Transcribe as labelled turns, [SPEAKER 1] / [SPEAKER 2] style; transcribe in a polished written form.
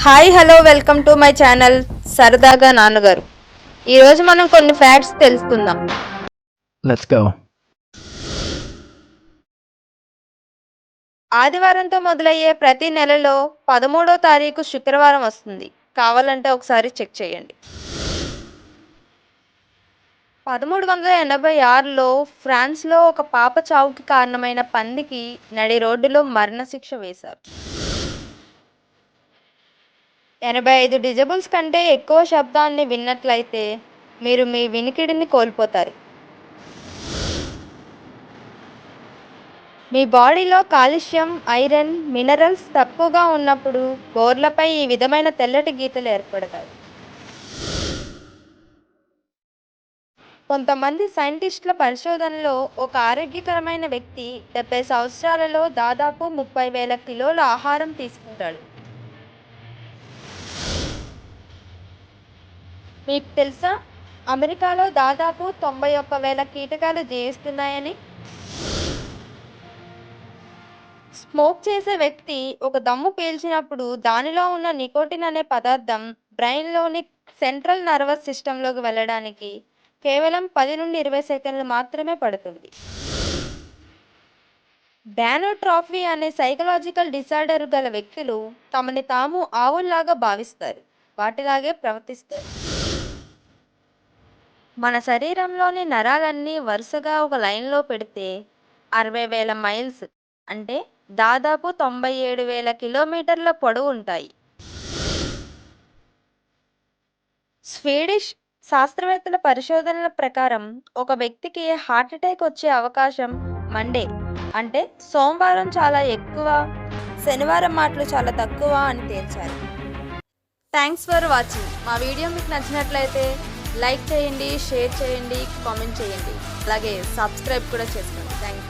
[SPEAKER 1] Hi hello welcome to my channel సరదాగా నాన్నగారు. ఈరోజు మనం కొన్ని ఫ్యాక్ట్స్ తెలుసుకుందాం.
[SPEAKER 2] Let's go.
[SPEAKER 1] ఆదివారంతో మొదలయ్యే ప్రతి నెలలో 13వ తారీఖు శుక్రవారం వస్తుంది. కావాలంటే ఒకసారి చెక్ చేయండి. 1386లో ఫ్రాన్స్లో ఒక పాప చావుకి కారణమైన పందికి నడి రోడ్డులో మరణశిక్ష వేశారు. 85 డెసిబెల్స్ కంటే ఎక్కువ శబ్దాన్ని విన్నట్లయితే మీరు మీ వినికిడిని కోల్పోతారు. మీ బాడీలో కాల్షియం, ఐరన్, మినరల్స్ తక్కువగా ఉన్నప్పుడు గోర్లపై ఈ విధమైన తెల్లటి గీతలు ఏర్పడతాయి. కొంతమంది సైంటిస్టుల పరిశోధనలో ఒక ఆరోగ్యకరమైన వ్యక్తి 70 సంవత్సరాలలో దాదాపు 30,000 కిలోల ఆహారం తీసుకుంటాడు. మీకు తెలుసా, అమెరికాలో దాదాపు 91,000 కీటకాలు జీవిస్తున్నాయని? స్మోక్ చేసే వ్యక్తి ఒక దమ్ము పీల్చినప్పుడు దానిలో ఉన్న నికోటిన్ అనే పదార్థం బ్రెయిన్లోని సెంట్రల్ నర్వస్ సిస్టంలోకి వెళ్ళడానికి కేవలం 10 నుండి 20 సెకండ్లు మాత్రమే పడుతుంది. బ్యానోట్రాఫీ అనే సైకలాజికల్ డిసార్డర్ గల వ్యక్తులు తమని తాము ఆవుల్లాగా భావిస్తారు, వాటిలాగే ప్రవర్తిస్తారు. మన శరీరంలోని నరాలన్నీ వరుసగా ఒక లైన్లో పెడితే 60,000 మైల్స్ అంటే దాదాపు 97,000 కిలోమీటర్ల పొడవు ఉంటాయి. స్వీడిష్ శాస్త్రవేత్తల పరిశోధనల ప్రకారం ఒక వ్యక్తికి హార్ట్ అటాక్ వచ్చే అవకాశం మండే అంటే సోమవారం చాలా ఎక్కువ, శనివారం మాటలు చాలా తక్కువ అని తేల్చారు. Thanks for watching. మా వీడియో మీకు నచ్చినట్లయితే లైక్ చేయండి, షేర్ చేయండి, కామెంట్ చేయండి, అలాగే సబ్స్క్రైబ్ కూడా చేసుకోండి. Thank you.